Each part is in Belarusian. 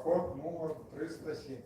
Проход номер 307.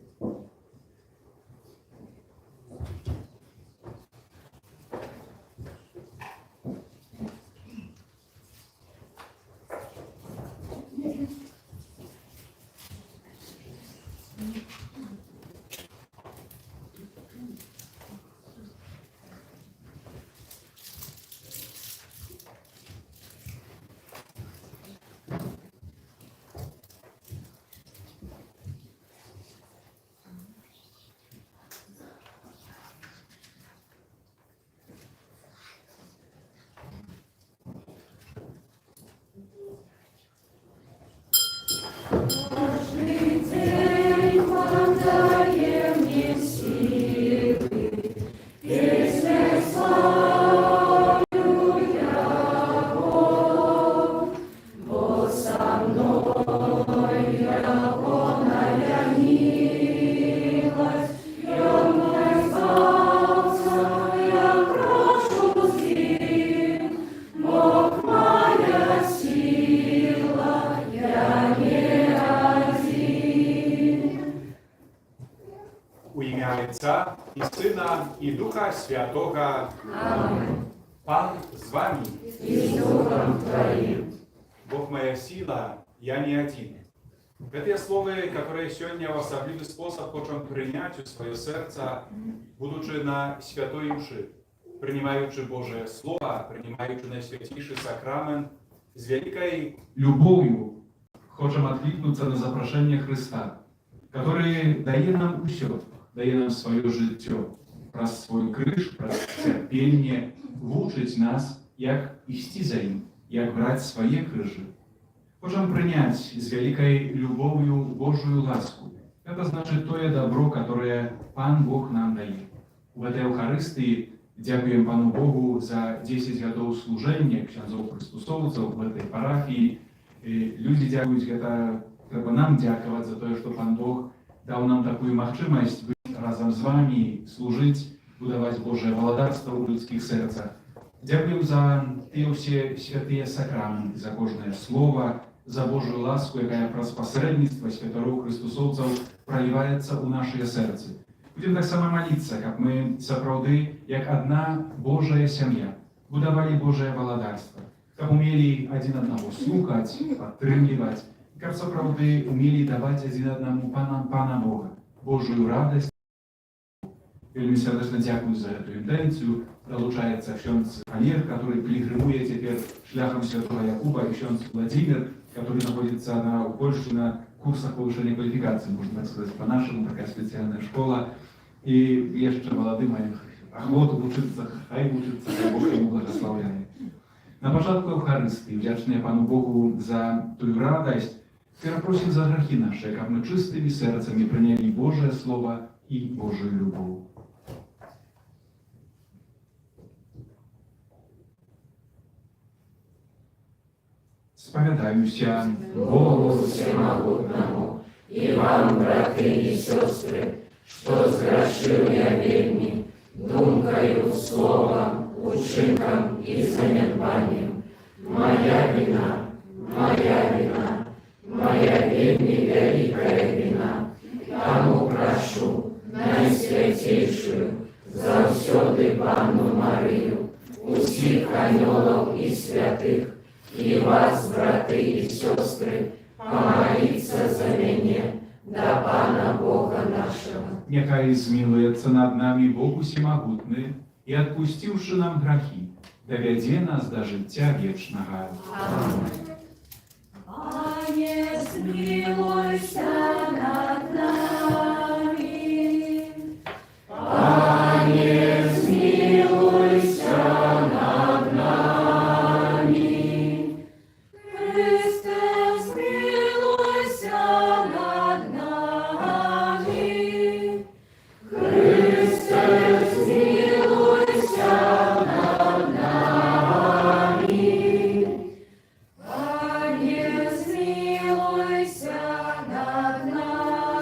Ojca i Syna, i Ducha Świętego. Amen. Pan z wami. И с Духом Твоим. Бог моя сила, я не один. Это слово, которое сегодня в особливый способ хочем принять в свое сердце, будучи на святой уши, принимаючи Божие Слово, принимаючи найсвятейший сакрамент, з великой любовью хочем откликнуться на запрошение Христа, который дает нам все, дает нам свое життя, про свой крыш, про терпение, вучить нас, як идти за ним, як брать свои крыжи. Можем принять с великой любовью Божию ласку. Это значит то добро, которое Пан Бог нам дает. В этой Евхаристии дякуем Пану Богу за 10 годов служения ксяндзов христосовцев в этой парафии. И люди дякуют, это треба нам дяковать за то, что Пан Бог дал нам такую махчимость быть разом с вами, служить, будовать Божие володарство в людских сердцах. Дякую за те все святые сакраменты, за кожное слово, за Божию ласку, яка про посредництво святого Христосовцев проливается у наше сердце. Будем так само молиться, как мы сапраўды, як одна Божия семья, будовали Божие володарство, как умели один одного слухать, подтрымливать, как сапраўды умели давать один одному Пана Бога, Божию радость. Вельми сердечно дякую за эту интенцию. Долучается ksiądz Олег, который пилигримует теперь шляхом святого Якуба, и ksiądz Владимир, который находится в Польше на курсах повышения квалификации, можно так сказать, по-нашему, такая специальная школа. И еще молодым моим охоту учиться, хай учиться, Бог ему благословляет. На початку Евхаристии, вдячные Пану Богу за ту радость, просим за грехи наши, как мы чистыми сердцами приняли Божие Слово и Божию любовь. Споведаюся Богу Всемогутному, и вам, браты и сестры, что сгрешил я вельми, думкою, словом, учинком и занедбанием. Моя вина, моя вельми великая вина. Тому прошу, найсвятейшую, завсёды Панну Марию, усіх анёлов и святых, и вас, браты и сестры, помолиться за меня, до Пана Бога нашего. Нехай змилуется над нами Бог Всемогутный, и, отпустивши нам грехи, доведе нас до життя вечного. Аминь. Пане, смилуйся над нами. Пане, смилуйся над нами. Христе, смилуйся над нами. Христе, смилуйся над нами. Пане, смилуйся над нами.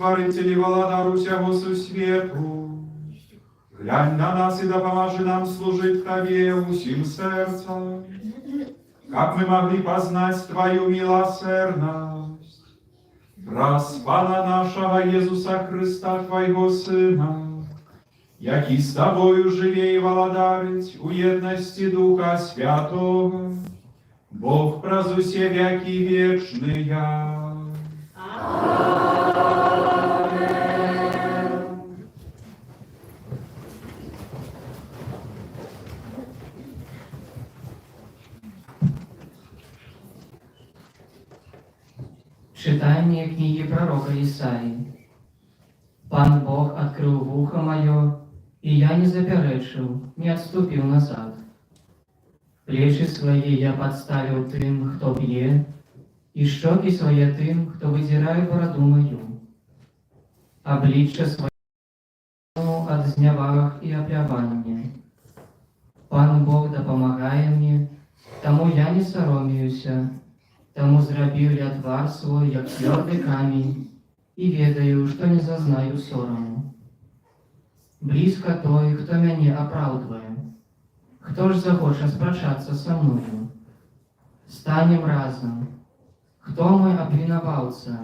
Створитель и Владар усего сусвету, глянь на нас и да поможи нам служить Тебе усим сердцем, как мы могли познать Твою милосердность, раз Пана нашего Иисуса Христа, Твоего Сына, який с Тобою живе и владарить у едности Духа Святого, Бог празу все веки вечные. Читание книги пророка Исаии. Пан Бог открыл вухо мое, и я не заперечил, не отступил назад. Плечи свои я подставил тым, кто б'є, і щоки своє тим, хто видирає бороду мою. Обличчя своє от зняваг и оплявання. Пан Бог допомагає мені, тому я не соромлюся, тому зробив я твар свой, як твердий камінь, і ведаю, що не зазнаю сорому. Близко той, хто мене оправдує. Хто ж захоче спрачатися со мною? Станем разом. Хто мой обвинувавця?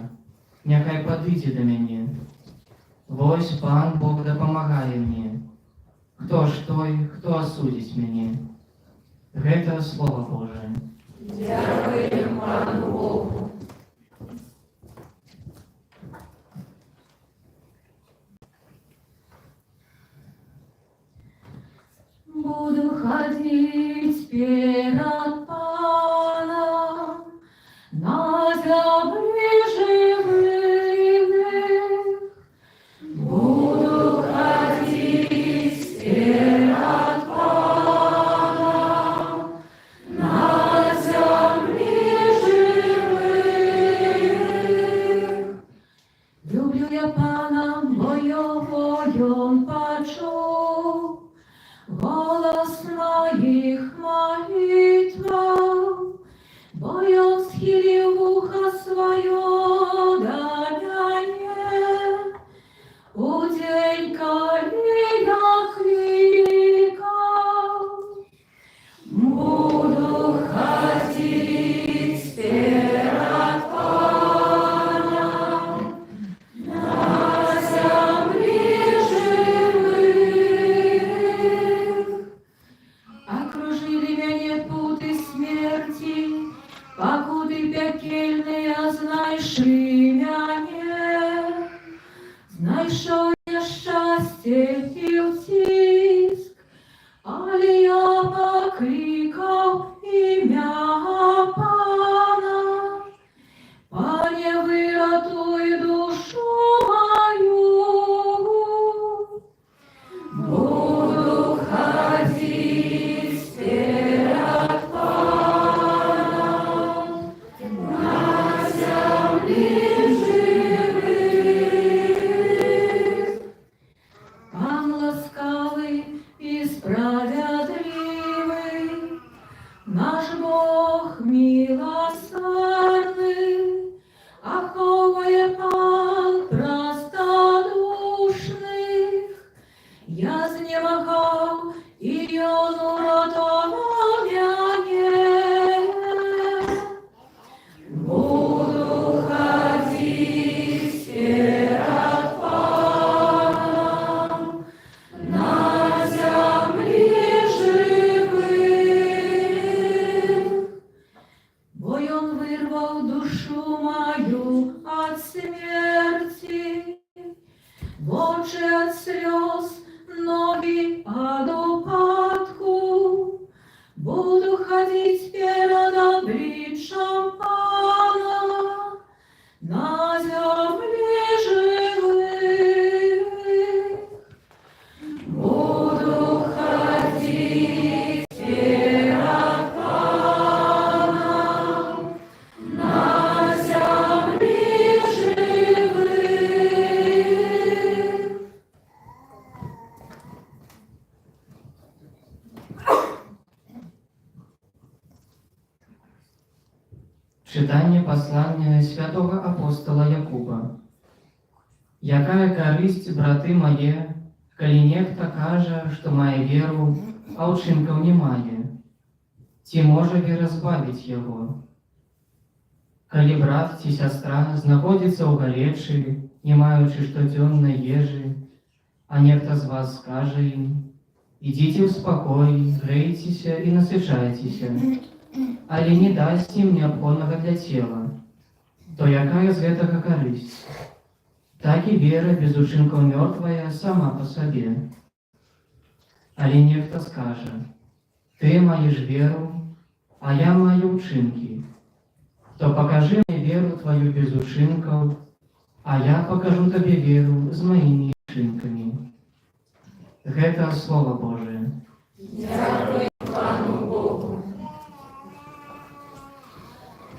Нехай подійде до мене. Вось Пан Бог допомагає мені. Хто ж той, хто осудить мене? Гэта Слово Божие. Дякуємо Пану Богу. Буду ходить перед Паном на земле живых. Буду ходить перед Паном на земле живых. Люблю я Пана моего, он почув голос моих молитвах, бо он схилил ухо свое до меня. У день, коли я кликал, буду ходить перед Паном на земле живых. Окружили меня путы смерти, покуды пекельные, знайшли меня. Знайшов я щастя і втиск, але я покликав ім'я Пана. Пане, вирятуй душу мою. Буду ходить перед Паном на земле живых. Пан ласкавый и справедливый, наш Бог милосердный, оховує Пан простодушних. Я знемогав, і он урятував мене. Буду ходить перед Паном на земле живых. Бо он вирвав душу мою от смерти, в очи от слез, ноги от упадку. Буду ходить перед обличьем Пана на земле живых. Буду ходить перед Паном на земле живых. Читание послания святого апостола Якуба. Якая карысць, браты мае, калі нехта кажа, што мае веру, а ўчынкаў не мае? Ці можа вера збавіць яго? Калі брат ці сястра знаходзіцца ў галечы, не маючы штодзённай ежы, а нехта з вас скажа ім: «Ідзіце ў спакой, грэйцеся і насычайцеся», але не дасць ім неабходнага для цела, то якая з гэтага карысць? Так і вера без учынкаў мёртвая сама па сабе. Але нехта скажа: «Ты маеш веру, а я маю ўчынкі. То пакажы мне веру твою без учынкаў, а я пакажу табе веру з маімі учынкамі». Гэта Слова Божие. Дякую Пану Богу.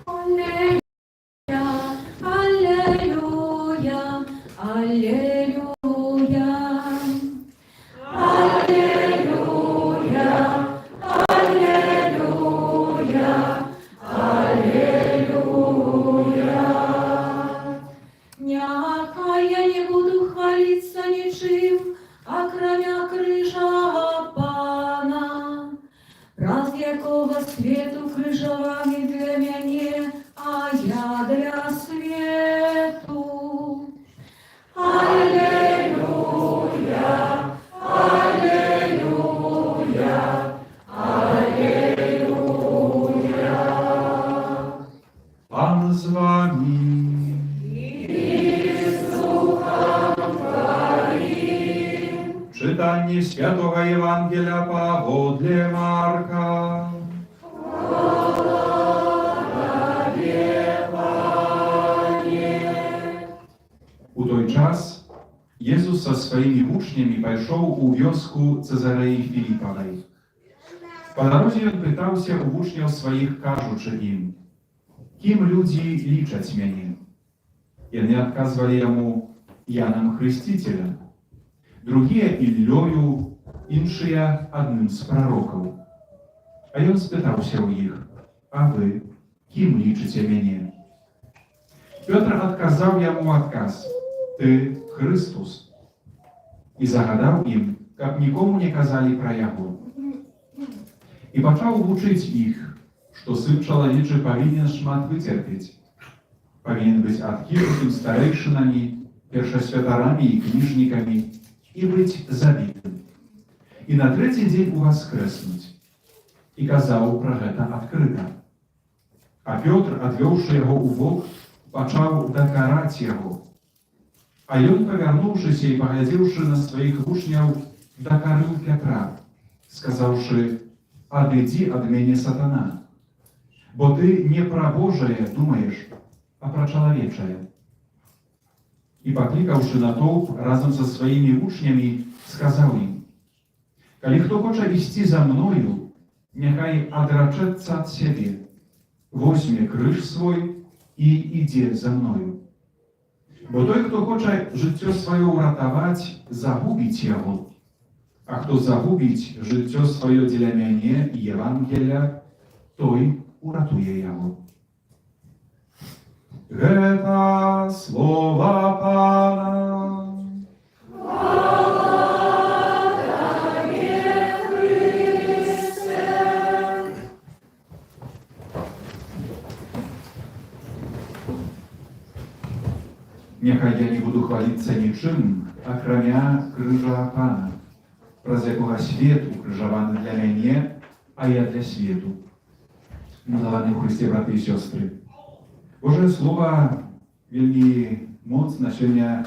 Аллилуйя, аллилуйя, аллилуйя. Аллилуйя, аллилуйя, аллилуйя. Няхай я не буду хвалиться ничим, акрамя крыжа Пана, праз якого свету крыжаваны для мяне, а я для свету. Аллилуйя, аллилуйя, аллилуйя. Пан з вами. Czytanie Świętego Ewangelia pawodle Marka. U той час Jezus со swoimi uczniami пошел у wiosku Cezarei Filipowej. Po drodze on pytał się u uczniów swoich, кажучи im: «Kim ludzi liczać mnie?» I oni odkazywali jemu: «Janem Chrzcicielem, другие Иллёю, іншие одним з пророків». А він спитався у їх: «А ви ким лічите мене?» Петр отказав йому отказ: «Ти Христос». І загадав їм, як нікому не казали про його. І почав учить їх, що Син Чоловічий повинен шмат витерпіти, повинен бути откинутим старейшинами, першосвятарами і книжниками, и быть забитым, и на третий день воскреснуть. И казал про это открыто. А Петр, отвёвши его у бок, почав докарать его. А ён, повернувшись и поглядевши на своих учнев, докорил Петра, сказавши: «Отойди от меня, сатана, бо ты не про Божие думаешь, а про человечее». И, покликавши на толп разом со своими учнями, сказал им: «Коли кто хочет идти за мною, нехай отречется от себе, возьме крыж свой и иди за мною. Бо той, кто хочет життя свое уратовать, загубить его, а кто загубить життя свое для меня и Евангелия, той уратує его». Гэта слова Пана. Нехай я не буду хвалиться ничим, акрамя крыжа Пана, праз якога свет укрыжаваны для мяне, а я для свету. Милованы в Христе, браты и сестры, Божие Слово вельми моцно сегодня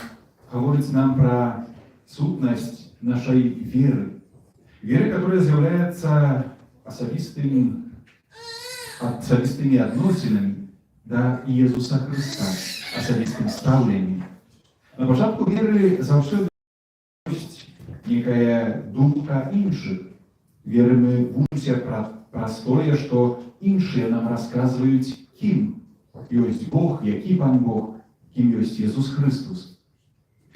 говорит нам про сутность нашей веры. Веры, которая является особистыми относинами до Иисуса Христа, особистым ставлением. На початку веры завжди есть некая думка інших. Веры мы вучимся простое, что іншие нам рассказывают, ким есть Бог, який Пан Бог, ким есть Иисус Христос.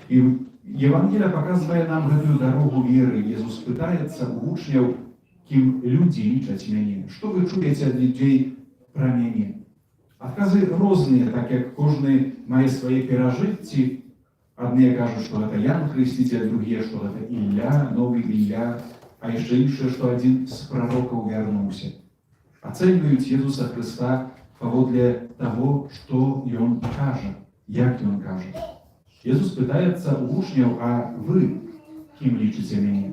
И Евангелие показывает нам эту дорогу веры. Иисус пытается у учнев, ким люди лічать меня. Что вы чуете от людей про меня? Отказы разные, так как кожный має свои пережитки, Одни кажут, что это Ян Хреститель, другие, что это Илья, новый Илья, а еще іншие, что один з пророков вернулся. Оценивают Иисуса Христа поводле того, что он каже, як он каже. Иисус пытается у учнів, а вы ким лічите меня?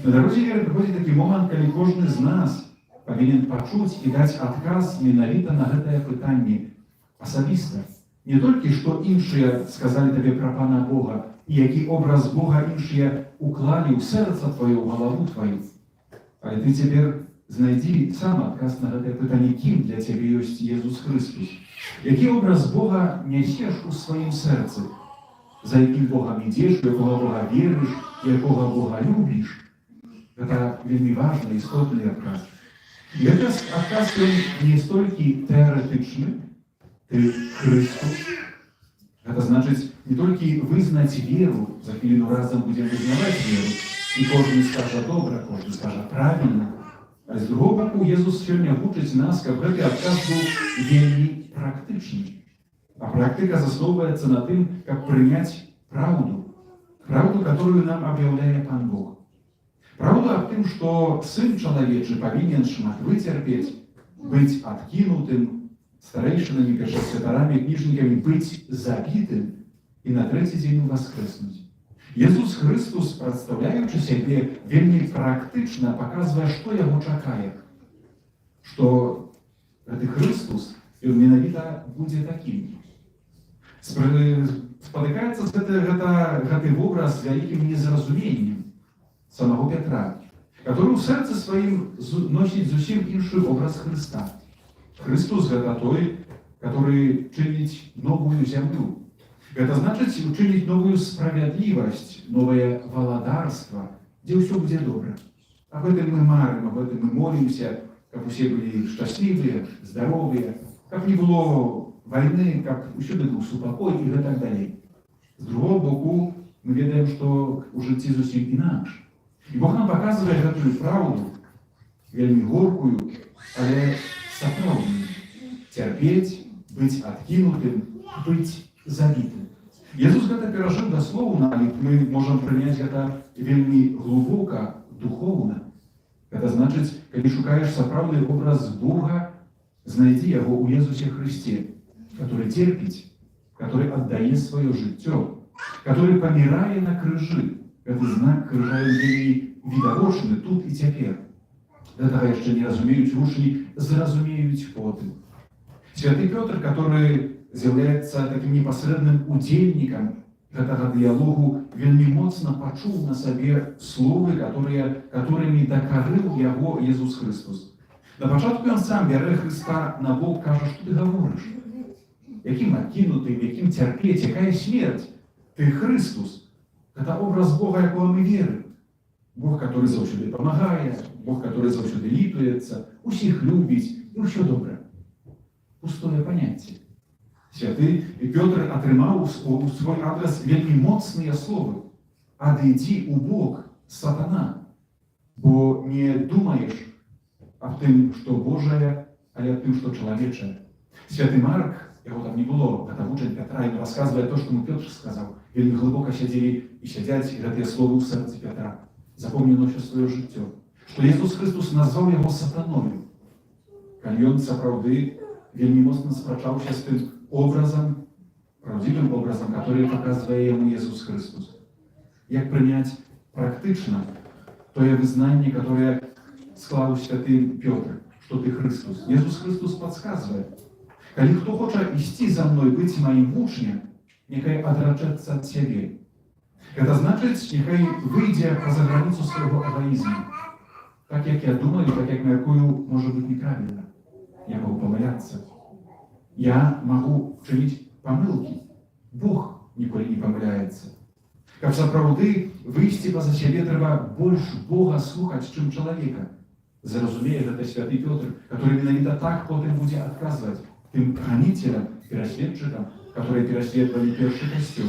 На дорозі віри приходить такий момент, коли кожен з нас повинен почуть і дати отказ менавіта на гэтае питання особисто. Не тільки, що інші сказали тобі про Пана Бога, і який образ Бога інші уклали у серце твоє, у голову твою. Але ти тепер знайди сам отказ на гэтае питання, ким для тебе есть Ісус Христос. Який образ Бога несеш у своїм серці, за яким Богом ідеш, у якого Бога віриш, якого Бога любиш. Это вельми важный, исходный отказ. И этот отказ, он не столько теоретичный, ты Христос. Это значит не только вызнать веру, за хвилину разом будем вызнавать веру, и каждый скажет добро, каждый скажет правильно. А с другого боку, Иисус сегодня учит нас, как этот отказ был вельми практичный. А практика засновывается на том, как принять правду, которую нам объявляет Пан Бог. Правда о том, что Сын Человечий повинен шмат вытерпеть, быть откинутым, старейшинами, первосвященниками, книжниками, быть забитым и на третий день воскреснуть. Иисус Христос, представляючи себе, вельми практично показывая, что его чакає. Что это Христос, и он менавіта будет таким. Спотыкается гэты образ с великим незразумением самого Петра, который в сердце своим носит зусім інший образ Христа. Христос – это той, который чинить новую землю. Это значит учинить новую справедливость, новое володарство, где все будет добро. Об этом мы марим, об этом мы молимся, как все были счастливые, здоровые, как не было войны, как всюди был супокой и так далее. С другого боку, мы ведаем, что у житті зусім інакше. І Бог нам показує гэтую правду, вельми горкую, але сапраўдную. Терпеть, быть откинутым, быть забитым. Иисус гэта перажыў даслоўна, але мы можем принять это вельми глубоко, духовно. Это значит, калі шукаешь сапраўдны образ Бога, знайди его у Иисусе Христе, который терпит, который отдает свое жыццё, который помирает на крыжы. Это знак крыжа вельми відавочны тут и теперь. Этого еще не разумеют учни, зразумеют потым. Святый Петр, который является таким непосредным удельником этого диалогу, вельми моцно почул на себе словы, которыми докорил его Иисус Христос. На початку он сам бере Христа на бок, каже, что ты говоришь? Яким откинутым, яким терпеть, якая смерть? Ты Христос. Это образ Бога, якого мы верим. Бог, который завжди помогає, Бог, который завжди літується, усіх любить і все добре. Пустое поняття. Святий Петр отримав у свій адрес вельми моцні слова. «Адійди у Бог, сатана, бо не думаєш об тим, що Божие, але об тим, що чоловіче». Святий Марк, його там не було, это учень Петра, він розказує то, що йому Петр сказав. Вельми глибоко сиділи і сидять, і ці слова в серці Петра. Запомни ночью свое життя, что Иисус Христос назвал его сатаною. Коли он сапраўды вельми моцно спрачаўся с тем образом, правдивым образом, который показывает ему Иисус Христос. Як принять практично тое вызнание, которое склал святый Петр, что ты Христос. Иисус Христос подсказывает, коли кто хочет идти за мной, быть моим учнем, нехай отречется от себе. Это значит, нехай выйдя за границу своего эгоизма. Так, как я думаю, так, как мяркую, может быть неправильно. Я могу помыляться. Я могу чинить помылки. Бог николи не помыляется. Как сапраўды, выйти поза себе треба больше Бога слухать, чем человека. Зразумеет это святый Петр, который менавіта так потом будет отказывать тем хранителям, пересведчикам, которые пересведывали первый костел.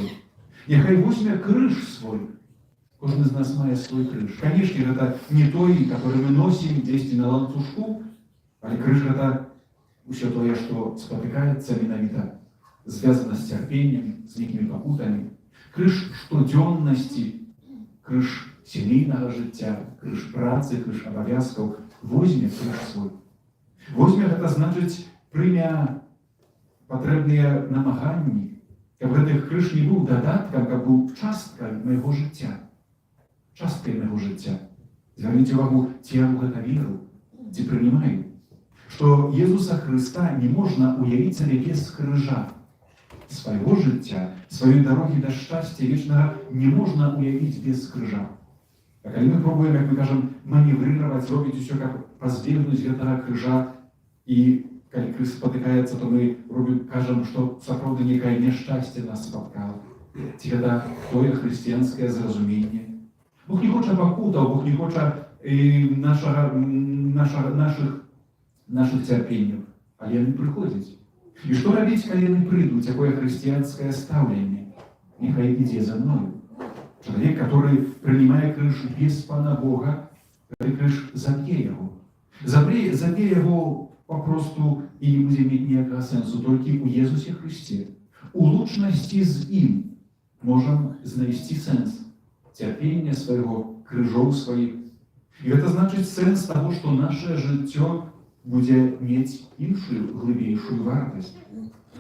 Нехай возьме крыж свой. Кожен из нас має свой крыж. Конечно, это не той, который мы носим здесь на ланцужку, але крыж это все то, что спотыкается менавіта, связано с терпением, с некими покутами. Крыж штодзённасці, крыж сямейнага жыцця, крыж працы, крыж абавязкаў, возьме крыж свой. Возьме гэта значыць прыме патрэбныя намаганні, каб гэты крыж не быў дадаткам, каб быў часткай майго жыцця. Часткай майго жыцця. Звярніце увагу, ці я ў гэта веру, ці прынимаю, што Езуса Хрыста не можна уявіць сабе без крыжа. Свайго жыцця, сваёй дарогі да шчасця вечнага не можна уявіць без крыжа. А калі мы пробуем, як мы кажам, маневрировать, робіць усё, каб пазбегнуць гэтага крыжа, і калі крыж спатыкаецца, то мы кажам, што сапраўды некае няшчасце нас спаткала. Ці гэта тое хрысціянскае зразуменне. Бог не хоча пакутаў, Бог не хоча нашых цярпенняў, але яны прыходзяць. І што рабіць, калі яны прыйдуць, якое хрысціянскае стаўленне? Няхай ідзе за мною. Чалавек, который прынимае крыж без Пана Бога, гэты крыж заб'е яго. Заб'е яго папросту і не будзе мець ніякага сэнсу, толькі ў Езусе Хрысце. У лучнасці з ім можам знайсці сэнс цярпення свайго, крыжоў сваіх. І гэта значыць сэнс таго, што нашае жыццё будзе мець іншую, глыбейшую вартасць.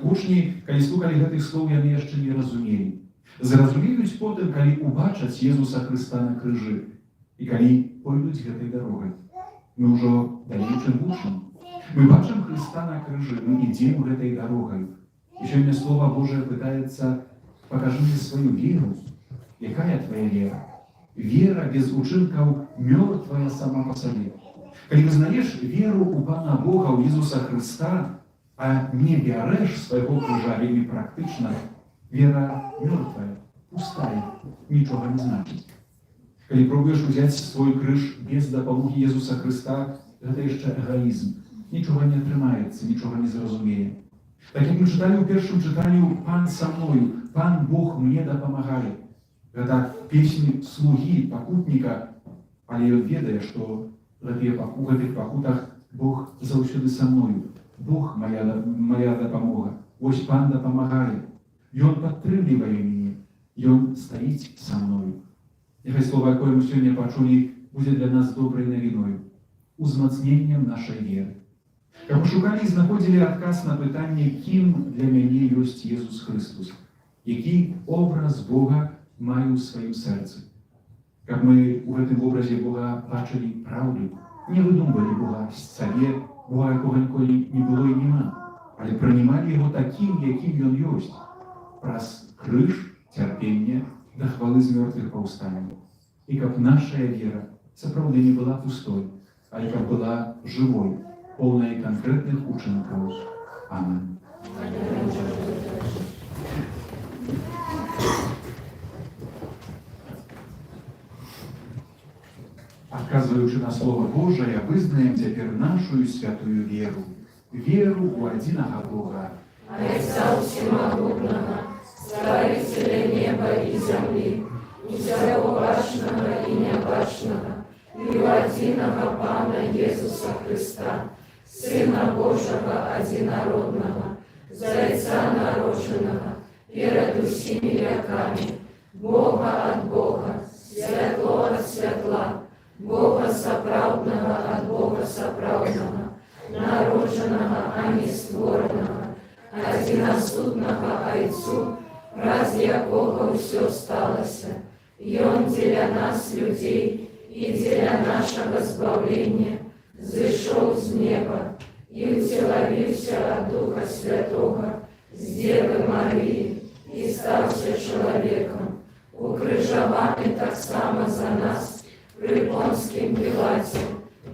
Вучні, калі слухалі гэтых слоў, яны яшчэ не разумелі. Зразумеюць потым, калі убачаць Езуса Хрыста на крыжы і калі пойдуць гэтай дарогай. Мы ўжо далей, чым вучым. Мы бачым Хрыста на крыжы, мы ідзем гэтай дарогай. І сёння Слова Божие пытаецца: пакажы мне сваю веру. Якая твоя вера? Вера без учынкаў мёртвая сама па сабе. Калі вызнаеш веру ў Пана Бога, ў Езуса Хрыста, а не бярэш свайго крыжа вельмі практычна, вера мёртвая, пустая, нічога не значыць. Калі пробуеш узяць свой крыж без дапамогі Езуса Хрыста, гэта яшчэ эгоізм. Нічога не атрымаецца, нічога не зразумее. Так як мы чыталі ў першым чытанні «Пан са мною», «Пан Бог мне дапамагае». Гэта песні слугі, пакутніка, але ён ведае, што у гэтых пакутах Бог заўсёды са мною. Бог моя дапамога. Вось Пан дапамагае. Ён падтрымлівае мяне. Ён стаіць са мною. Няхай слова, якое мы сёння пачулі, будзе для нас добрай навіною, узмацненнем нашай веры. Каб мы шукалі і знаходзілі адказ на пытанне, кім для мяне ёсць Езус Хрыстус, які образ Бога маю ў сваім сэрцы. Каб мы ў гэтым образе Бога бачылі праўду, не выдумвалі Бога сабе, Бога, якога ніколі не было і няма, але прынималі яго такім, якім ён ёсць, праз крыж, цярпенне да хвалы з мёртвых паўстанняў. І каб нашая вера сапраўды не была пустой, але каб была жывой, поўнай канкрэтных учынкаў. Амен. Адказваючы на Слово Божае, вызнаем цяпер нашу святую веру. Веру у адзінага Бога, Отца Всемогутного, Створителя неба и земли, и всего башного и небашного, и у одиного Пана Иисуса Христа, Сына Божьего одинородного, Зайца народженного, перед усими веками, Бога от Бога, светло от светла, Бога соправдного от Бога соправдного, народженного, а не створенного, одиносудного Отцу, раз якого все сталося, и Он для нас, людей, и для нашего збавления, зышел с неба, и утеловился от Духа Святого, с Девы Марии, и стався человеком, укрыжованный так само за нас, при Понским Пилате,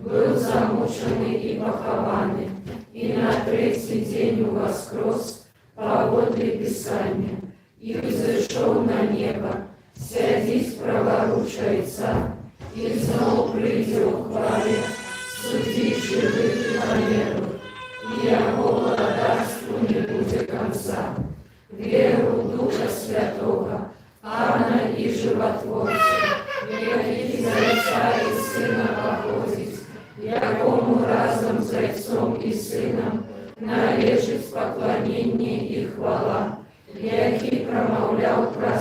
был замученный и похованный, и на третий день воскрес поводле Писания, и взошел на небо, сядись праворуч Отца, и снова придет в хвале, судить живых и померных, и его благодарству не будет конца. Веру Духа Святого, Ана и Животворца, який за Отца и Сына походит, якому разом с Отцом и Сыном належит поклонение и хвала, який промовлял про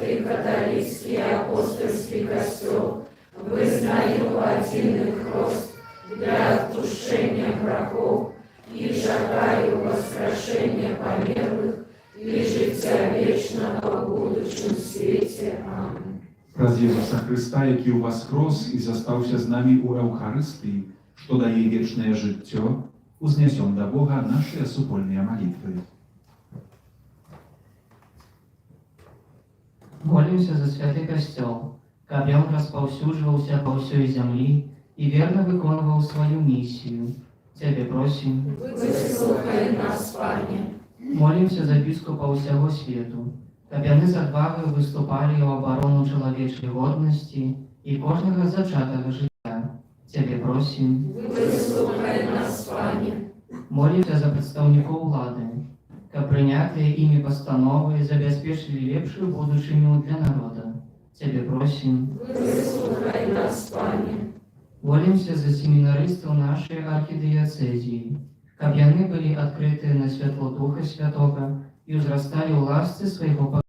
святый католический апостольский костел, вызнаю один их рост для отпущения грехов и жагаю воскрешения померлых и життя вечного в будущем свете. Аминь. Праз Jezusa Chrysta, jaki uwaskros i zastałся z nami u Eucharystii, что daje wieczne życie, uzniesią do Boga nasze supolne modlitwy. Молимся за святый костел, каб он распаўсюджваўся па ўсёй зямлі і верно выконваў сваю миссию. Тебе просим. Выслухай нас, Пане. Молимся за біскупаў усяго свету, каб яны з адвагай выступалі ў абарону чалавечай годнасці і кожнага зачатага жыцця. Тебе просим. Выслухай нас, Пане. Молимся за прадстаўнікоў улады, каб прынятыя імі пастановы забяспечылі лепшую будучыню для народа. Тебе просим. Выслухай нас, Пане. Молимся за семінарыстаў нашай архідыяцэзіі, каб яны былі адкрытыя на святло Духа Святога і ўзрасталі ў ласцы свайго пакорання.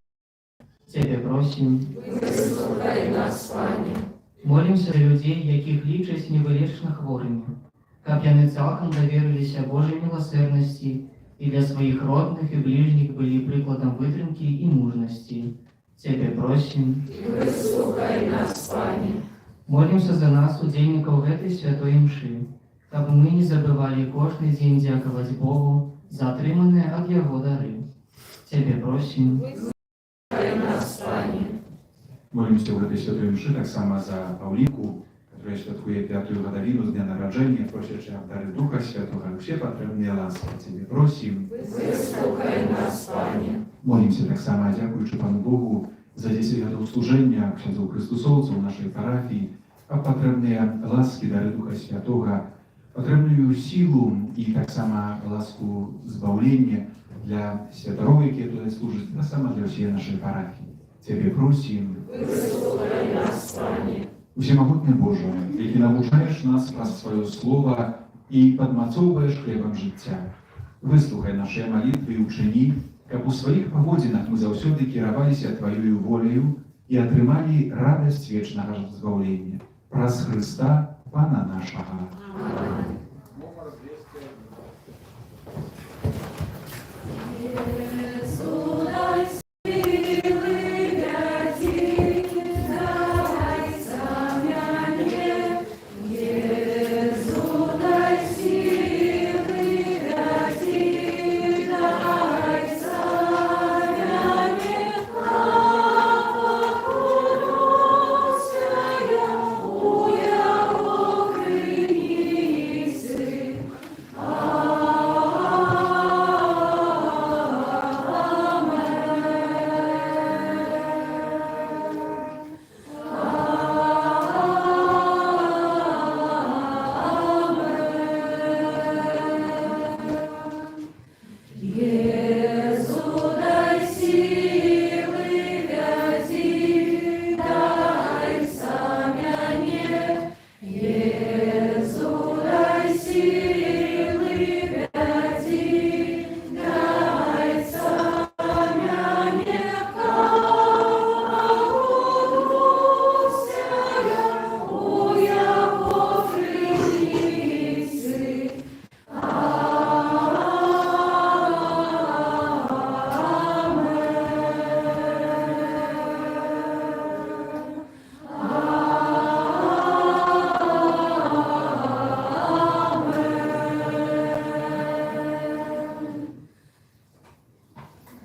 Тебе просим. Выслухай нас, Пане. Молимся за людзей, якіх лічаць невылечна хворымі, каб яны цалкам даверыліся Божай міласэрнасці і для сваіх родных і бліжніх былі прыкладам вытрымкі і мужнасці. Тебе просим. Выслухай нас, Пане. Молимся за нас, удзельнікаў гэтай святой імшы, каб мы не забывалі кожны дзень дзякаваць Богу за атрыманыя ад Яго дары. Тебе просим. Выслухай нас, Пане. Молимся w этой святой mszy tak samo za Pauliku, która świadkuje 5. годовину z dnia narodzenia, prosić o dary Ducha Świętego, все потрібні ласки. Ciebie просим. Выслухай нас, Пане. Молимся tak samo, дякуючи Panu Bogu za 10 lat służenia księdzu Chrystusowcu w naszej parafii, a potrzebne łaski, dary Ducha Świętego, potrzebną siłę i tak samo łasku zbawienia dla świętego, jakie tutaj służy, tak samo dla wszystkich naszej parafii. Ciebie просим. Выслухай нас, Пане. Всемогутny Boże, jaki nauczasz nas przez swoje słowa i podmacowujesz chlebem życia, wysłuchaj nasze modlitwy i uczyni, jak u swoich powodzinach my zawsze kierowali się Twoją wolą i otrzymali radość wiecznego zbawienia. Przez Chrysta, Pana naszego. Amen. Номер 201.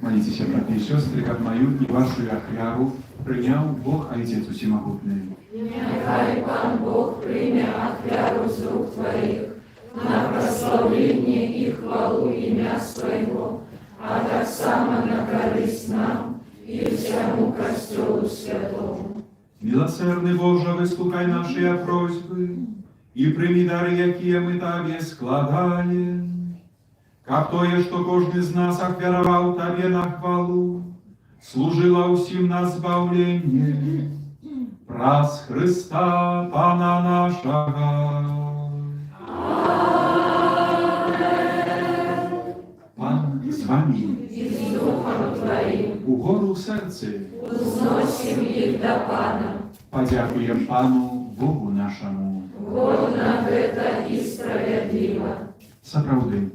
Молитесь, братья и сестры, как мою и вашу охряру принял Бог Отец Всемогутный. Нехай Пан Бог прийме ахвяру з рук Твоїх на прославлення і хвалу ім'я Своєго, а так само на користь нам і всьому Костюлу Святому. Милосердный Боже, выслухай наши просьбы и прими дары, якие мы Тебе складаем. Как то є, что кожный из нас охвяровал Тебе на хвалу, служила усім на збавление, праз Христа Пана нашего. Pan z wami, І з Духом Твоїм u góru sercy, узносим их до Пана. Подякуем Пану, Богу нашему. Годно гэта и справедливо. Сапраўды,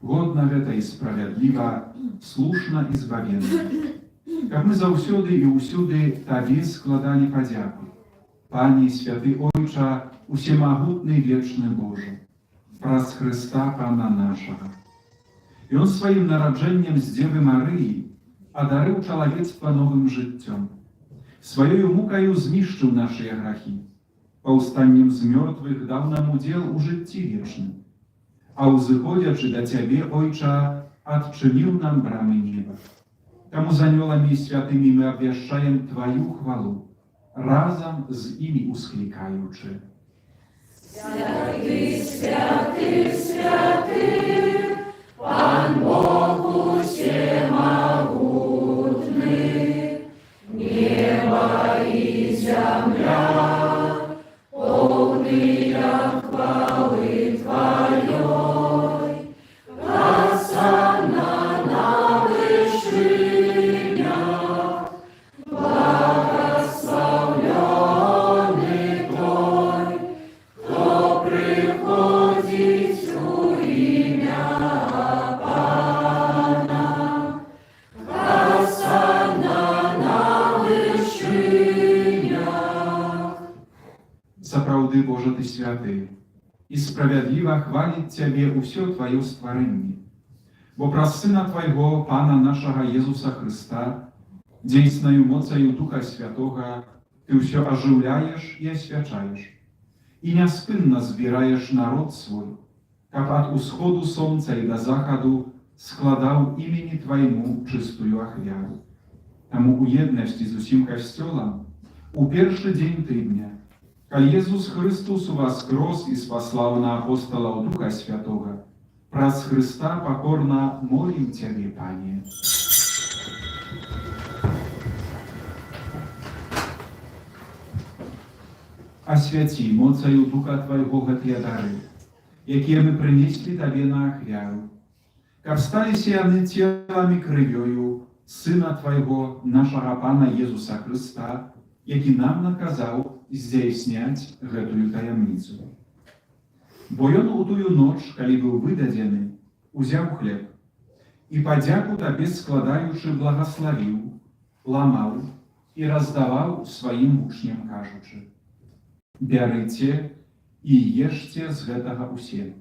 годна гэта і справядліва, слушна і збавенна. Каб мы заўсёды і ўсюды Табе складалі падзяку. Пане, святы Ойча, усемагутны вечны Божы, праз Хрыста Пана нашага. Ён сваім нараджэннем з Дзевы Марыі адарыў чалавецтва новым жыццём. Сваёю мукаю знішчыў нашыя грахі. Паўстаннем з мёртвых даў нам удзел у жыцці вечным. А ўзыходзячы да Цябе, Ойча, адчыніў нам брамы неба. Таму з анёламі святымі мы абвяшчаем Тваю хвалу, разам з імі усклікаючы. Святы, святы, святы, Пан Бог усемогутный, небо и земля, полные хвалы Твоей, Хосанна на вышинях, благословленный Той, кто приходит у имя Пана. Хосанна на вышинях. Сапраўды, Божа, Ты святы, і справядліва хваліць Цябе ўсё Тваё стварэнне. Бо праз Сына Твайго, Пана нашага Езуса Хрыста, дзейснаю моцаю Духа Святога, Ты ўсё ажыўляеш і асвячаеш, і няспынна збіраеш народ свой, каб ад усходу сонца і да захаду складаў імені Твайму чыстую ахвяру. Таму у еднасці з усім касцёлам у першы дзень тыдня, калі Езус Христос уваскрос і спаслаў на апосталаў Духа Святога, праз Христа пакорна молім Цябе, Пане. Асвяці моцаю Духа Твайго гэтыя дары, якія мы прынеслі Табе на ахвяру, каб сталіся яны целамі крывёю Сына Твайго, нашага Пана Езуса Христа, які нам наказаў здзяйсняць гэтую таямніцу. Бо ён у тую ноч, калі быў выдадзены, узяў хлеб і падзяку Табе складаючы благаславіў, ламаў і раздаваў сваім вучням, кажучы: «Бярыце і ешце з гэтага ўсе,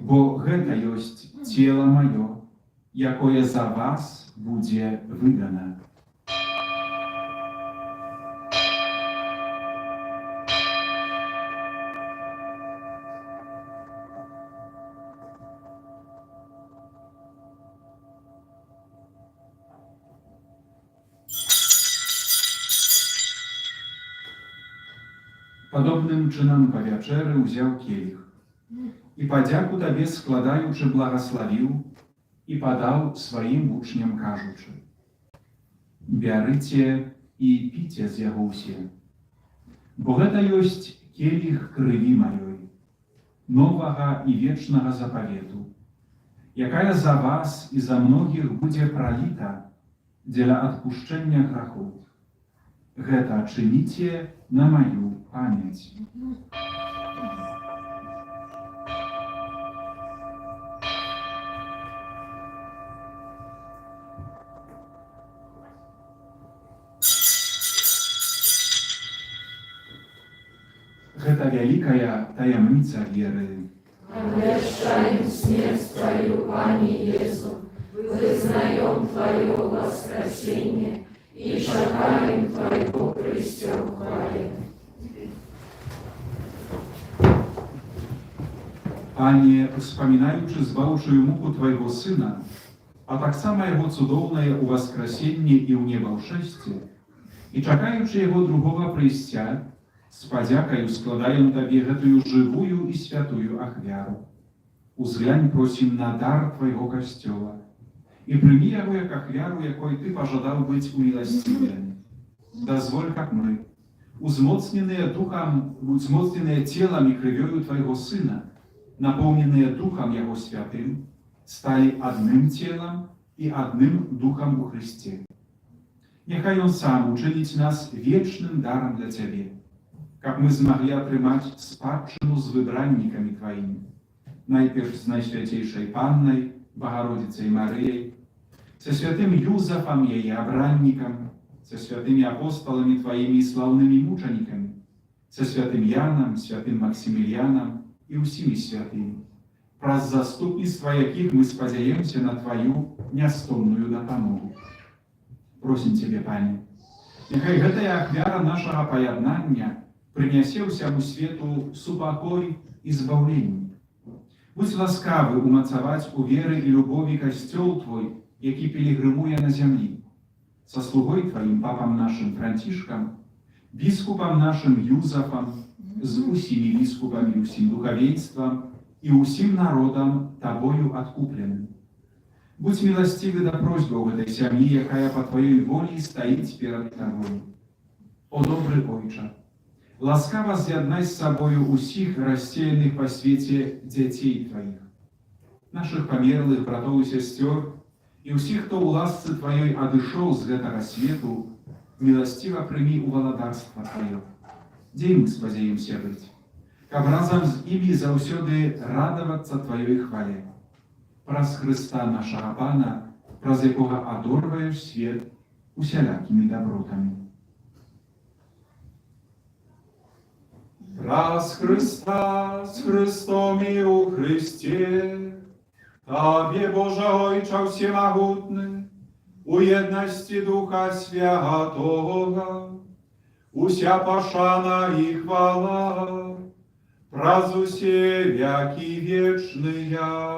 бо гэта ёсць цела маё, якое за вас будзе выдана». Падобным чынам па вячэры ўзяў келіх і падзяку Табе складаючы благаславіў і падаў сваім вучням, кажучы: «Бярыце і піце з яго ўсе, бо гэта ёсць келіх крыві маёй, новага і вечнага запавету, якая за вас і за многіх будзе праліта дзеля адпушчэння грахоў. Гэта чыніце на маю памяць». Гэта вялікая таямніца веры. Обвящаем смерть Твою, Пане Иису, вызнаем Твое воскресение и шагаем Твоего Христе в хвале. Пане, успамінаючы збаўчую муку Твайго Сына, а таксама Яго цудоўнае ўваскрасенне і ў небаўшэсце, і чакаючы Яго другога прыйсця, з падзякаю складаем Табе гэтую жывую і святую ахвяру. Узглянь, просім, на дар Твайго касцёла і прымі яго як ахвяру, якой Ты пажадаў быць уміласцівлены. Дазволь, каб мы, узмоцненыя целам і крывёю Твайго Сына, напоўненыя Духам Яго Святым, сталі адным целам і адным Духам у Христе. Niechaj On sam uczynić nas wiecznym darem dla Ciebie, jak my zmogli otrzymać spадщину z wybrannikami Twoimi, najpierw z Najświętejszej Pannej, Bogorodzicą Maryją, ze świętym Józefem, jej obrannikiem, ze świętymi apostolami Twoimi sławnymi muczenikami, ze świętym Janem, świętym Maksymilianem i usimi świętymi, przez zastupnictwo jakich my spodziewamy się na Twoją niestonную допомогу. Просим Ciebie, Panie, niechaj гэтая ахвяра нашего поjednania przyniesie всему światu supokój i zbawienie. Будь ласкавы умацаваць у веры і любові касцёл Твой, які пілігрымуе на зямлі, са слугой Твоим папам нашим Францішкам, біскупам нашим Юзафам, з усімі біскупамі, усім духавенствам і усім народам Тобою откупленым. Будь милостивы до просьбы в этой семьи, якая по Твоей воле стоит перед Тобой. О добрый Ойче, ласкаво з'єднай з собою усіх розсіяних по світі дітей Твоїх, наших померлих братов і сестер, і усіх, хто у ласці Твоєї одійшов з гэтага світу, милостиво прийми у володарство Твоє, де ми сподіваємося бути, каб разом з ими завсюди радуватися Твоєї хвалі. Праз Христа нашого Пана, праз якого одорваєш світ усілякими добротами. Раз Христа з Христом і у Христі, Тобі, Боже Ойче всемогутний, у єдності Духа Святого, уся пошана і хвала, праз усі веки вічния.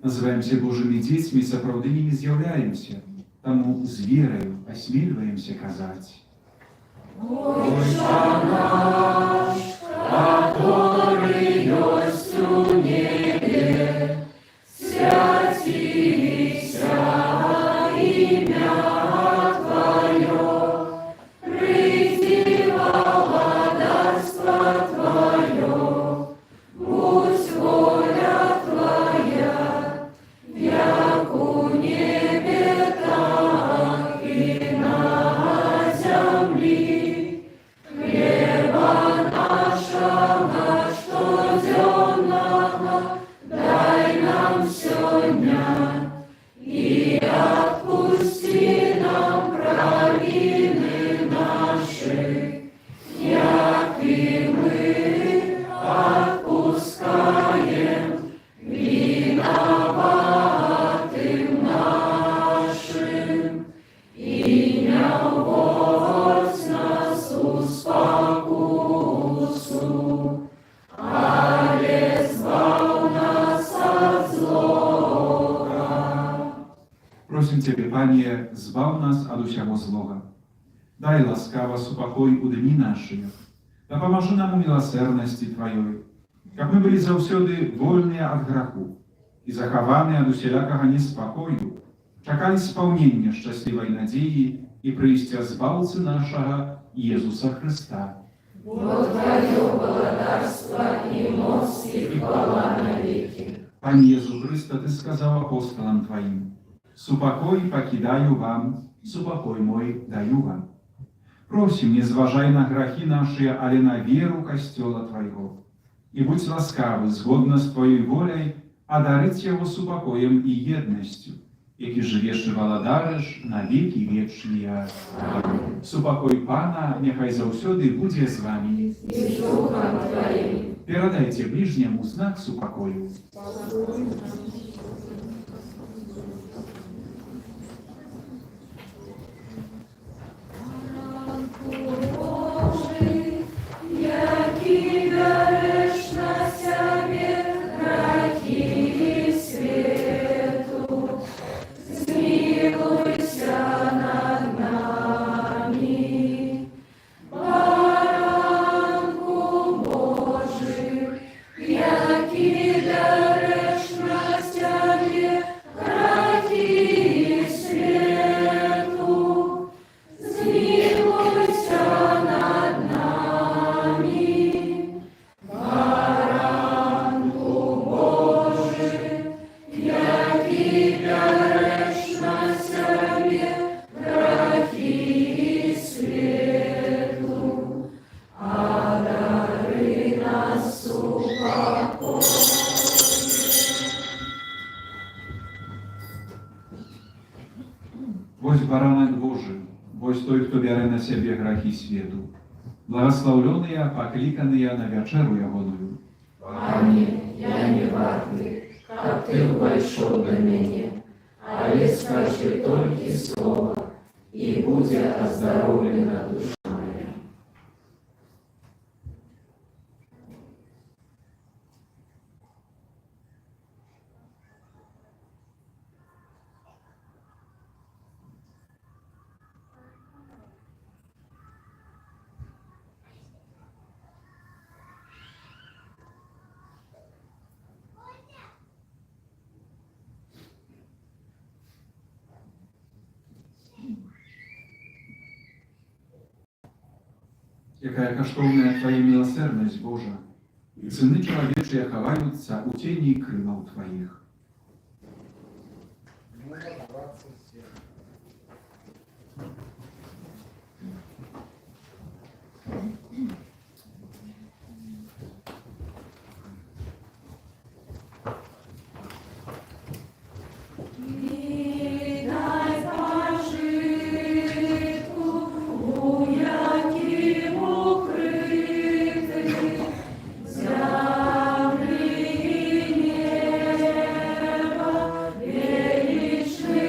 Называемся Божьими детьми, сапраўды ими з'являемся, тому з верою осмеливаемся казать. Отче наш, который есть у небе, святися имя Твое, приди владарство Твое, будь воля Твоя, як у небе, так и на землі. Хлеба нашего штоденного дай нам сегодня, и отпусти нам провины наши, як и мы отпускаем виноватым нашим, и не вводь нас у спокусу, але избавь нас от злого. Просим Тебе, Пanie, zbaw nas od усяго злого. Дай ласкаво супокой у дни наши, да поможи нам у милосердности Твоей, как мы были завсёды вольные от греху и захованы от усялякого неспокою, чакали исполнения счастливой надеи и прийстя Збавцы нашего Иисуса Христа. Бо Твое владарство и мощь и хвала навеки. Пане Иисус Христе, Ты сказал апостолам Твоим: «Супокой покидаю вам, супокой мой даю вам». Просим, не зважай на грехи наши, але на веру Костела Твоего, и будь ласкавы, згодно с Твоей волей, одарить его супокоем и едностью, які живеш і владариш на віки вічні. Супокой Пана нехай завсёды буде з вами. И с Духом Твоим. Передайте ближнему знак супокою. Божий, який береш на себе грехи світу, змилуйся над нами. Баранку Божий, який береш на себе грехи баранок Божий, бось той, хто бере на себе грехи світу. Благословленные, покликанные на вечеру ягоную. Аминь, я не вартый, как ты вошел до меня, але скажи только слово, и будет оздоровлена душа моя. Якая каштовная Твоя милосердность, Божа, и сыны человечие ховаются у тени крылов Твоих. Номер 27. Віддай пожитку, у яким укритий, землі і неба, величний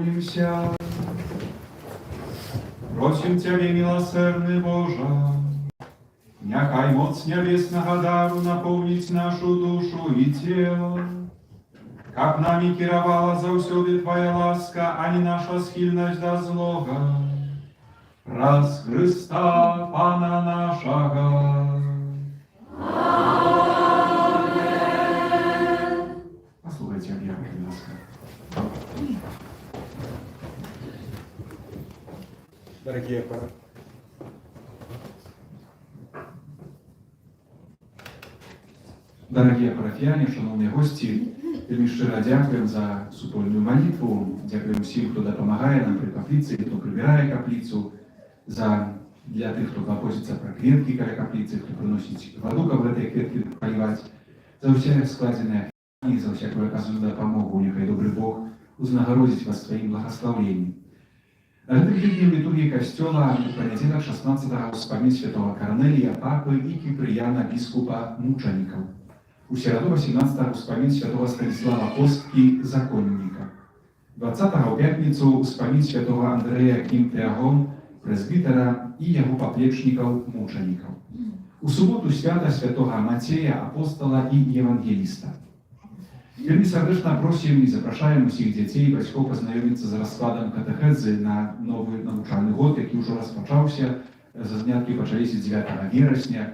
Помолимся. Просим Тебе, милосердный Боже, няхай моц небесного дару наполнить нашу душу и тело, как нами кировала завсёды Твоя ласка, а не наша схильность до злога. Раз Христа Пана нашего. Послухайте об'яви, будь ласка. Дорогие Дорогі парафіяни, шановні гості, вельми щиро дякуємо за супольну молитву, дякуємо всім, хто допомагає нам при каплиці, хто прибирає каплицю, для тих, хто клопочеться про квітки біля каплиці, хто приносить воду, в этой квітки поливати, за всі складені і за всяку оказану допомогу. Нехай добрий Бог узнагородить вас своїм благословенням. Религийной литургии Костела в понедельник 16-го вспомин святого Корнелия, папы и Киприяна, бискупа мучеников. У среду 18-го вспомин святого Станислава Костки, законника. 20-го в пятницу вспомин святого Андрея Кимтеагон, презбитера и его поплечников мучеников. У субботу свято святого Матея, апостола и евангелиста. Вельми сердечно просим и запрошаем усіх дітей і батьків познайомитися з розкладом катехези на новий навчальний год, який вже розпочався. Занятки почалися 9 вересня.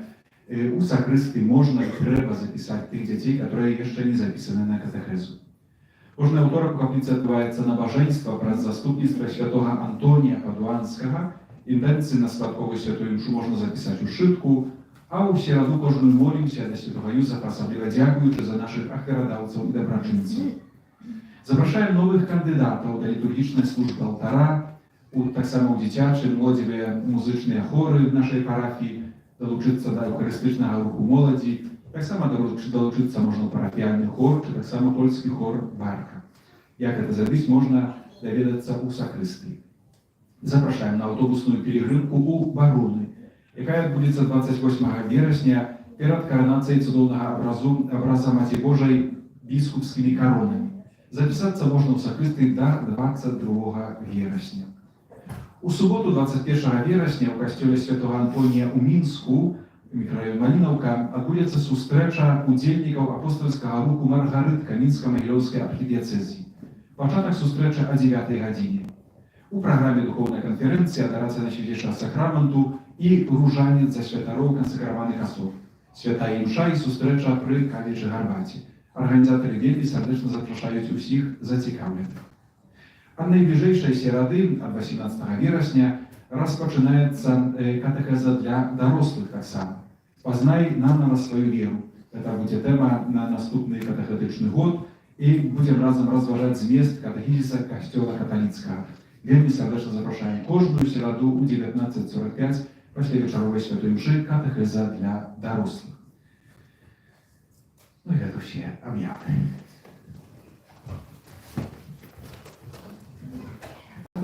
У сакристи можна і треба записати тих дітей, які ще не записані на катехезу. Кожний второк у каплиці відбувається набожество про заступництво святого Антонія Падуанського. Інтенції на спадкову святу мшу можна записати у шитку. А у середу кожну молимся до святого Юзефа, особливо дякуючи за наших ахерадавців і доброчинців. Запрошаємо нових кандидатів до літургічної служби алтара, так само у дитячі, молодіві музичні хори в нашій парафії, долучитися до евхаристичного руху молоді, так само долучитися можна у парафіальний хор, чи так само польський хор Барка. Як це зробити, можна довідатися у сакристії. Запрошаємо на автобусну перегринку у Баруни, яка відбудеться 28 вересня перед коронацією цудовного образа Матері Божої біскупськими коронами. Записатися можна у сакристії до 22 вересня. У суботу, 21 вересня, у костелі святого Антонія у Мінську, мікрорайон Малиновка, відбудеться зустріча удільників апостольського руху Маргаритка Мінсько-Могилівської архідіацезії. Початок зустрічі о 9 годині. У програмі духовна конференція «Адорація на святейшого сакраменту» і «Ружанець за святаров консекрованих особ», свята імша і зустріча при Калічі Гарбаті. Організатори вельми сердечно запрошують усіх зацікавлених. А найближчої середи, от 18 вересня, розпочинається катехеза для дорослих так само. «Познай наново свою віру». Це буде тема на наступний катехетичний год, і будемо разом розважати зміст катехізиса Костела католицького. Вельми сердечно запрошуємо кожну середу у 19:45 після вечорової святої мши катехеза для дорослих. Ну і це всі об'яви.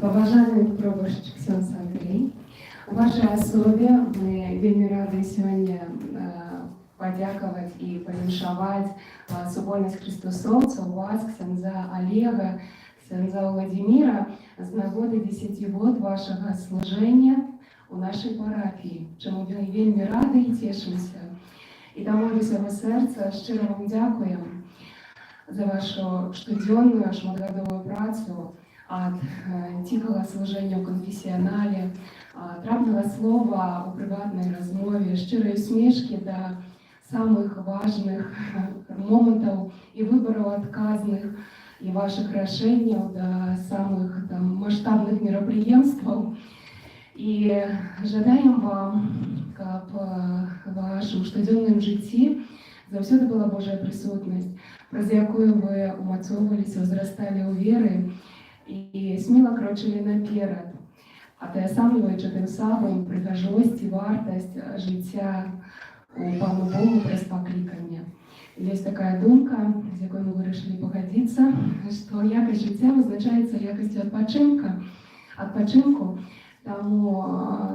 Поважаемый пробовщик Ксенс Андрей, у вашей особе мы вельми рады сегодня подяковать и повіншавать супольность Христосовца у вас, Ксенза Олега, Ксенза Владимира, з нагоди 10 год вашего служения у нашей парафії, чому ми вельми раді і тішимося. І тому від свого серця щиро вам дякуємо за вашу штоденную, шматгодовую працю, от тихого служения в конфессионале, трапного слова у приватной размове, щирой усмешки до самых важных моментов и выборов отказных, и ваших решений до самых там, масштабных мероприемств. И жадаем вам, как в вашем штоденном житті завсёды была Божья присутность, праз якую вы умацовывались, возрастали у веры и смело крочили наперед, атаясамлюючи тим самим пригожость і вартость життя у Пану Богу праз покликання. Есть такая думка, з якою ми вирішили погодитися, що якость життя визначається якістю відпочинку. Тому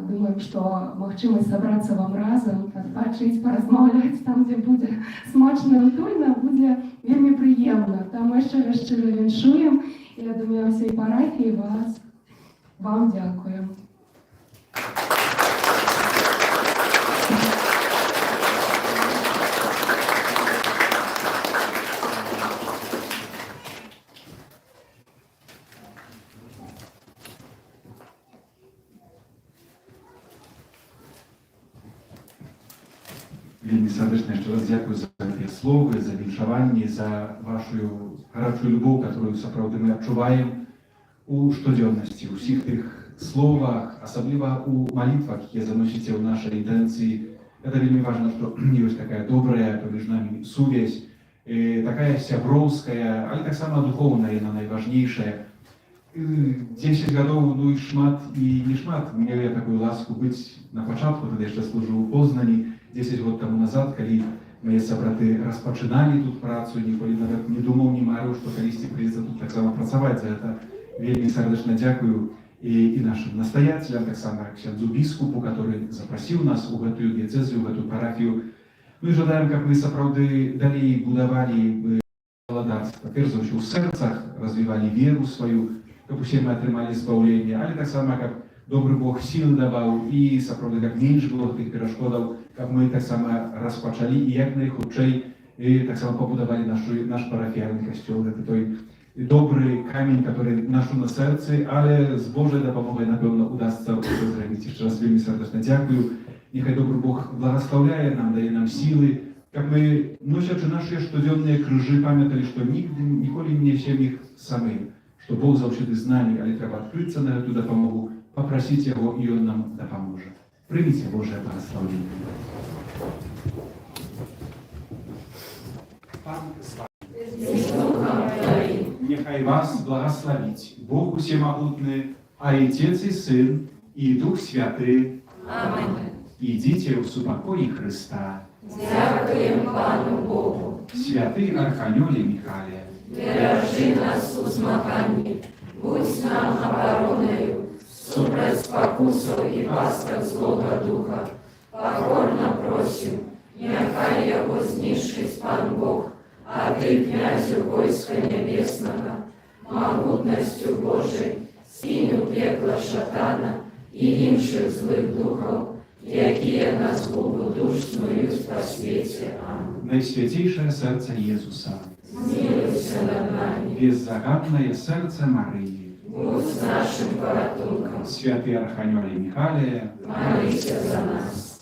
думаем, що можливість зібратися вам разом, відпочити, порозмовляти там, де буде смачно і утульно, буде вельми приємно. Тому щиро віншуємо Я думаю, всій парафії вам дякую. Вельмі сардэчна яшчэ раз дзякую за гэтыя словы, за віншаванні, за вашу гарачую любоў, которую сапраўды мы адчуваем у штодзённасці, у ўсіх тых словах, асабліва у малітвах, якія заносіце ў нашай інтэнцыі. Это вельмі важна, што ёсць такая добрая паміж намі сувязь, такая сяброўская, але таксама духоўная, яна найважнейшая. 10 гадоў, ну і шмат, і не шмат, меў я такую ласку быць на пачатку, тады яшчэ служыў у Познані, 10 год таму назад, калі мае сабраты распачыналі тут працу, ніколі нават не думаў, не марыў, што калісьці прыйдзецца тут таксама працаваць. За гэта вельмі сардэчна дзякую і нашым настаяцелям, таксама ксяндзу біскупу, который запрасіў нас у гэтую дыяцэзію, у гэтую парафію. Мы жадаем, каб мы сапраўды далей будавалі валадарства, перш за ўсё ў сэрцах, развівалі веру сваю, каб усе мы атрымалі збаўленне, але таксама, каб добры Бог сілы даваў і сапраўды, каб менш было тых перашкодаў, каб мы таксама распачалі і як найхутчэй таксама пабудавалі наш парафіяльны касцёл. Гэта той добры камень, который нашу на сэрцы, але з Божай дапамогай, напэўна, удасца ўсё зрабіць. Яшчэ раз вельмі сардэчна дзякую. Няхай добры Бог благаслаўляе нам, дае нам сілы, каб мы, носячы нашыя штодзённыя крыжы, памяталі, што ніколі не несем іх самі, што Бог заўсёды з намі, але трэба адкрыцца на гэту дапамогу, папрасіць яго, і ён нам дапаможа. Прыміце Божае благаслаўленне. Пан з вами. Нехай вас благословить Бог Усемогутный, Отец и Сын, и Дух Святый. Аминь. Идите в супокое Христа. Дякуємо Пану Богу. Святый Архангеле Михайле, Бережи нас у змаганні, будь нам обороною, супроть спокусов и пасток злого духа. Покорно просим, нехай його знищить Пан Бог, а ты, князю войска небесного, могутностью Божией, скинь у пекла шатана и інших злых духов, які на згубу душ снують по світі. Аминь. Наисвятейшее сердце Иисуса, Змилуйся над нами, беззагадное сердце Марии, будь нашим порятунком, Святый Архангеле Михайле, молися за нас.